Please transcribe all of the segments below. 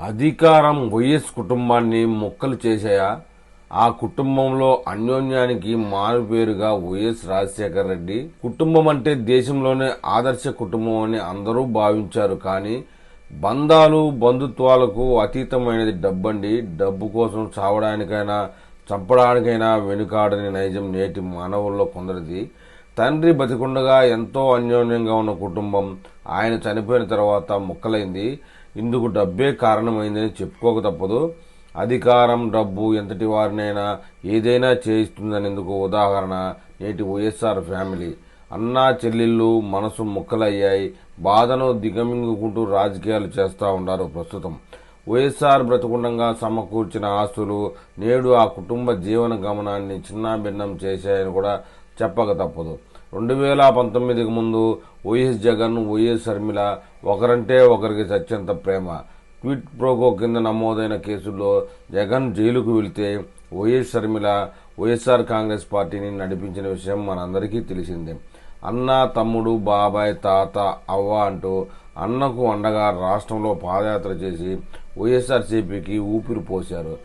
అధికారం వైఎస్ కుటుంబాన్ని ముక్కలు చేశాయా? ఆ కుటుంబంలో అన్యోన్యానికి మారుపేరుగా వైఎస్ రాజశేఖర రెడ్డి కుటుంబం అంటే దేశంలోనే ఆదర్శ కుటుంబం అని అందరూ భావించారు. కానీ బంధాలు బంధుత్వాలకు అతీతమైనది డబ్బండి. డబ్బు కోసం చావడానికైనా చంపడానికైనా వెనుకాడని నైజం నేటి మానవుల్లో కొందరిది. తండ్రి బతికుండగా ఎంతో అన్యోన్యంగా ఉన్న కుటుంబం ఆయన చనిపోయిన తర్వాత ముక్కలైంది. ఇందుకు డబ్బే కారణమైందని చెప్పుకోక తప్పదు. అధికారం డబ్బు ఎంతటి వారినైనా ఏదైనా చేయిస్తుందనేందుకు ఉదాహరణ నేటి వైఎస్ఆర్ ఫ్యామిలీ. అన్నా చెల్లెళ్ళు మనసు ముక్కలయ్యాయి. బాధను దిగమింగుకుంటూ రాజకీయాలు చేస్తూ ఉన్నారు ప్రస్తుతం. వైఎస్ఆర్ బ్రతికుండగా సమకూర్చిన ఆస్తులు నేడు ఆ కుటుంబ జీవన గమనాన్ని చిన్నాభిన్నం చేశాయని కూడా చెప్పక తప్పదు. 2019కి ముందు వైఎస్ జగన్, వైఎస్ షర్మిల ఒకరంటే ఒకరికి చచ్చేంత ప్రేమ. క్విట్ ప్రోకో కింద నమోదైన కేసుల్లో జగన్ జైలుకు వెళితే వైఎస్ షర్మిల వైఎస్ఆర్ కాంగ్రెస్ పార్టీని నడిపించిన విషయం మనందరికీ తెలిసిందే. అన్న, తమ్ముడు, బాబాయ్, తాత, అవ్వ అంటూ అన్నకు అండగా రాష్ట్రంలో పాదయాత్ర చేసి వైఎస్ఆర్సీపీకి ఊపిరి పోశారు.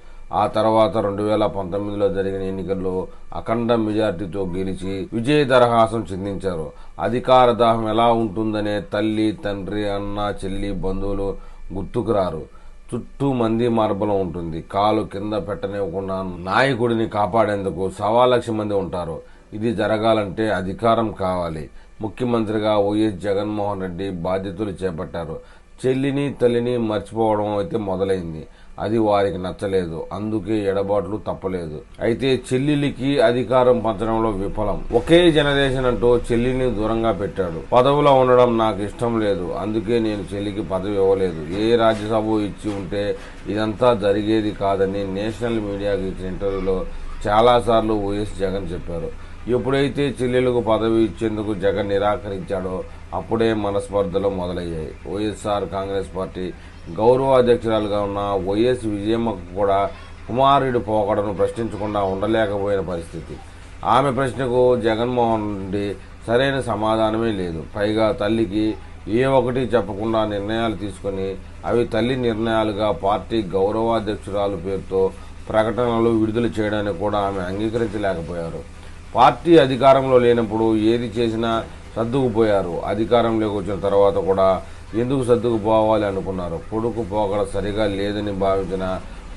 ఆ తర్వాత 2019లో జరిగిన ఎన్నికల్లో అఖండ మెజార్టీతో గెలిచి విజయ దరహాసం చెందించారు. అధికార దాహం ఎలా ఉంటుందనే తల్లి, తండ్రి, అన్న, చెల్లి, బంధువులు గుర్తుకురారు. చుట్టూ మంది మార్బలం ఉంటుంది. కాలు కింద పెట్టనివ్వకుండా నాయకుడిని కాపాడేందుకు 1,00,000 మంది ఉంటారు. ఇది జరగాలంటే అధికారం కావాలి. ముఖ్యమంత్రిగా వైఎస్ జగన్మోహన్ రెడ్డి బాధ్యతలు చేపట్టారు. చెల్లిని, తల్లిని మర్చిపోవడం అయితే మొదలైంది. అది వారికి నచ్చలేదు. అందుకే ఎడబాట్లు తప్పలేదు. అయితే చెల్లెలికి అధికారం పంచడంలో విఫలం. ఒకే జనరేషన్ అంటూ చెల్లిని దూరంగా పెట్టాడు. పదవిలో ఉండడం నాకు ఇష్టం లేదు, అందుకే నేను చెల్లికి పదవి ఇవ్వలేదు. ఏ రాజ్యసభ ఇచ్చి ఉంటే ఇదంతా జరిగేది కాదని నేషనల్ మీడియాకి ఇచ్చిన ఇంటర్వ్యూలో చాలాసార్లు వైఎస్ జగన్ చెప్పారు. ఎప్పుడైతే చెల్లెలకు పదవి ఇచ్చేందుకు జగన్ నిరాకరించాడో అప్పుడే మనస్పర్ధలు మొదలయ్యాయి. వైఎస్ఆర్ కాంగ్రెస్ పార్టీ గౌరవాధ్యక్షురాలుగా ఉన్న వైఎస్ విజయమ్మకు కూడా కుమారుడి పోకడను ప్రశ్నించకుండా ఉండలేకపోయిన పరిస్థితి. ఆమె ప్రశ్నకు జగన్మోహన్ రెడ్డి సరైన సమాధానమే లేదు. పైగా తల్లికి ఏ ఒకటి చెప్పకుండా నిర్ణయాలు తీసుకుని అవి తల్లి నిర్ణయాలుగా పార్టీ గౌరవాధ్యక్షురాలు పేరుతో ప్రకటనలు విడుదల చేయడానికి కూడా ఆమె అంగీకరించలేకపోయారు. పార్టీ అధికారంలో లేనప్పుడు ఏది చేసినా సర్దుకుపోయారు. అధికారంలోకి వచ్చిన తర్వాత కూడా ఎందుకు సర్దుకుపోవాలి అనుకున్నారు. కొడుకు పోకడ సరిగా లేదని భావించిన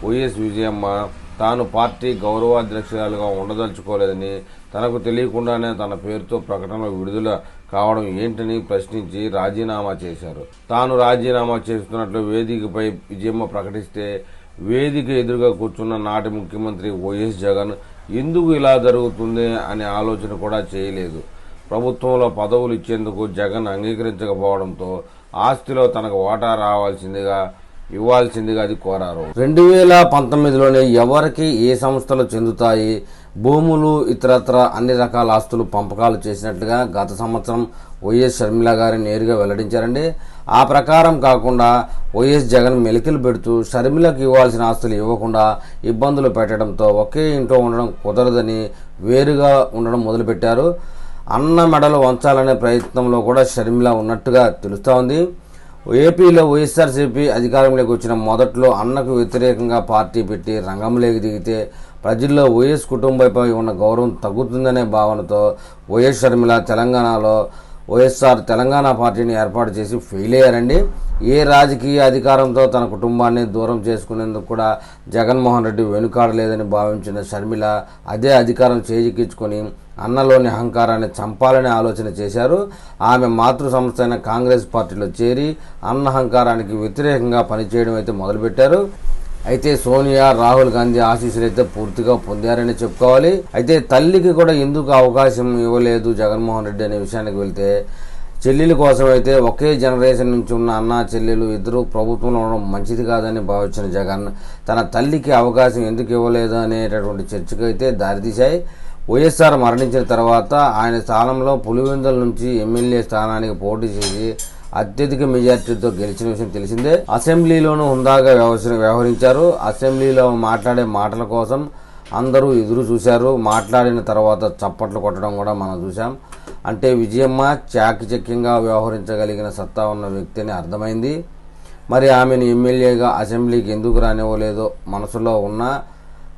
వైఎస్ విజయమ్మ తాను పార్టీ గౌరవాధ్యక్షురాలుగా ఉండదలుచుకోలేదని, తనకు తెలియకుండానే తన పేరుతో ప్రకటనలు విడుదల కావడం ఏంటని ప్రశ్నించి రాజీనామా చేశారు. తాను రాజీనామా చేస్తున్నట్లు వేదికపై విజయమ్మ ప్రకటిస్తే వేదిక ఎదురుగా కూర్చున్న నాటి ముఖ్యమంత్రి వైఎస్ జగన్ ఎందుకు ఇలా జరుగుతుంది అనే ఆలోచన కూడా చేయలేదు. ప్రభుత్వంలో పదవులు ఇచ్చేందుకు జగన్ అంగీకరించకపోవడంతో ఆస్తిలో తనకు వాటా ఇవ్వాల్సిందిగా అది కోరారు. 2019లోనే ఎవరికి ఏ సంస్థలు చెందుతాయి, భూములు ఇతరత్ర అన్ని రకాల ఆస్తులు పంపకాలు చేసినట్లుగా గత సంవత్సరం వైఎస్ షర్మిల గారి నేరుగా వెల్లడించారండి. ఆ ప్రకారం కాకుండా వైఎస్ జగన్ మెలికలు పెడుతూ షర్మిలకు ఇవ్వాల్సిన ఆస్తులు ఇవ్వకుండా ఇబ్బందులు పెట్టడంతో ఒకే ఇంట్లో ఉండడం కుదరదని వేరుగా ఉండడం మొదలుపెట్టారు. అన్న మెడలు వంచాలనే ప్రయత్నంలో కూడా షర్మిల ఉన్నట్టుగా తెలుస్తోంది. ఏపీలో వైఎస్ఆర్సీపీ అధికారంలోకి వచ్చిన మొదట్లో అన్నకు వ్యతిరేకంగా పార్టీ పెట్టి రంగంలోకి దిగితే ప్రజల్లో వైఎస్ కుటుంబంపై ఉన్న గౌరవం తగ్గుతుందనే భావనతో వైఎస్ షర్మిల తెలంగాణలో వైఎస్ఆర్ తెలంగాణ పార్టీని ఏర్పాటు చేసి ఫెయిల్ అయ్యారండి. ఏ రాజకీయ అధికారంతో తన కుటుంబాన్ని దూరం చేసుకునేందుకు కూడా జగన్మోహన్ రెడ్డి వెనుకాడలేదని భావించిన షర్మిల అదే అధికారం చేజిక్కించుకొని అన్నలోని అహంకారాన్ని చంపాలనే ఆలోచన చేశారు. ఆమె మాతృ సంస్థ అయిన కాంగ్రెస్ పార్టీలో చేరి అన్న అహంకారానికి వ్యతిరేకంగా పనిచేయడం అయితే మొదలుపెట్టారు. అయితే సోనియా, రాహుల్ గాంధీ ఆశీస్సులు అయితే పూర్తిగా పొందారని చెప్పుకోవాలి. అయితే తల్లికి కూడా ఎందుకు అవకాశం ఇవ్వలేదు జగన్మోహన్ రెడ్డి అనే విషయానికి వెళ్తే, చెల్లెల కోసం అయితే ఒకే జనరేషన్ నుంచి ఉన్న అన్న చెల్లెలు ఇద్దరు ప్రభుత్వంలో ఉండడం మంచిది కాదని భావించిన జగన్ తన తల్లికి అవకాశం ఎందుకు ఇవ్వలేదు అనేటటువంటి చర్చకు అయితే దారితీశాయి. వైఎస్ఆర్ మరణించిన తర్వాత ఆయన స్థానంలో పులివెందుల నుంచి ఎమ్మెల్యే స్థానానికి పోటీ చేసి అత్యధిక మెజార్టీతో గెలిచిన విషయం తెలిసిందే. అసెంబ్లీలోనూ హుందాగా వ్యవహరించారు. అసెంబ్లీలో మాట్లాడే మాటల కోసం అందరూ ఎదురు చూశారు. మాట్లాడిన తర్వాత చప్పట్లు కొట్టడం కూడా మనం చూసాం. అంటే విజయమ్మ చాకచక్యంగా వ్యవహరించగలిగిన సత్తా ఉన్న వ్యక్తి అని అర్థమైంది. మరి ఆమెను ఎమ్మెల్యేగా అసెంబ్లీకి ఎందుకు రానివ్వలేదో మనసులో ఉన్న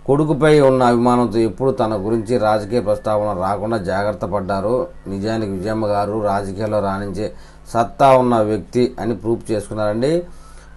కొడుకుపై ఉన్న అభిమానంతో ఎప్పుడు తన గురించి రాజకీయ ప్రస్తావన రాకుండా జాగ్రత్త పడ్డారు. నిజానికి విజయమ్మ గారు రాజకీయాల్లో రాణించే సత్తా ఉన్న వ్యక్తి అని ప్రూఫ్ చేసుకున్నారండి.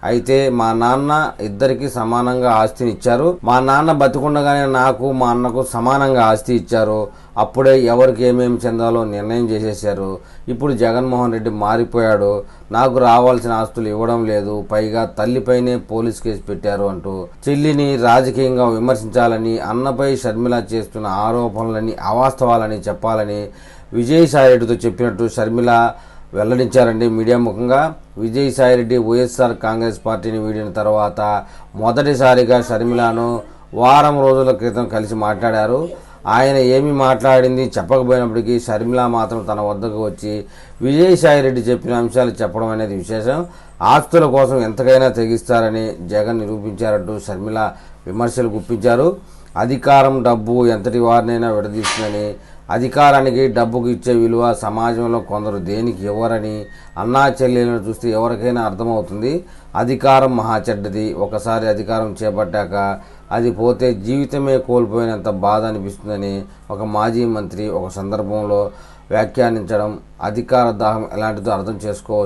అయితే మా నాన్న ఇద్దరికి సమానంగా ఆస్తిని ఇచ్చారు. మా నాన్న బతికుండగానే నాకు మా అన్నకు సమానంగా ఆస్తి ఇచ్చారు. అప్పుడే ఎవరికి ఏమేమి చెందాలో నిర్ణయం చేసేశారు. ఇప్పుడు జగన్మోహన్ రెడ్డి మారిపోయాడు, నాకు రావాల్సిన ఆస్తులు ఇవ్వడం లేదు, పైగా తల్లిపైనే పోలీస్ కేసు పెట్టారు అంటూ చెల్లిని రాజకీయంగా విమర్శించాలని, అన్నపై షర్మిల చేస్తున్న ఆరోపణలని అవాస్తవాలని చెప్పాలని విజయసాయిరెడ్డితో చెప్పినట్టు షర్మిల వెల్లడించారండి మీడియా ముఖంగా. విజయసాయిరెడ్డి వైఎస్ఆర్ కాంగ్రెస్ పార్టీని వీడిన తర్వాత మొదటిసారిగా షర్మిలను వారం రోజుల క్రితం కలిసి మాట్లాడారు. ఆయన ఏమి మాట్లాడింది చెప్పకపోయినప్పటికీ షర్మిల మాత్రం తన వద్దకు వచ్చి విజయసాయిరెడ్డి చెప్పిన అంశాలు చెప్పడం అనేది విశేషం. ఆస్తుల కోసం ఎంతకైనా తెగిస్తారని జగన్ నిరూపించారంటూ షర్మిల విమర్శలు గుప్పించారు. అధికారం డబ్బు ఎంతటి వారినైనా విడదీస్తుందని, అధికారానికి డబ్బుకు ఇచ్చే విలువ సమాజంలో కొందరు దేనికి ఇవ్వరని అన్నా చెల్లెలను చూస్తే ఎవరికైనా అర్థమవుతుంది. అధికారం మహా చెడ్డది. ఒకసారి అధికారం చేపట్టాక అది పోతే జీవితమే కోల్పోయినంత బాధ అనిపిస్తుందని ఒక మాజీ మంత్రి ఒక సందర్భంలో వ్యాఖ్యానించడం అధికార దాహం ఎలాంటిదో అర్థం చేసుకోవచ్చు.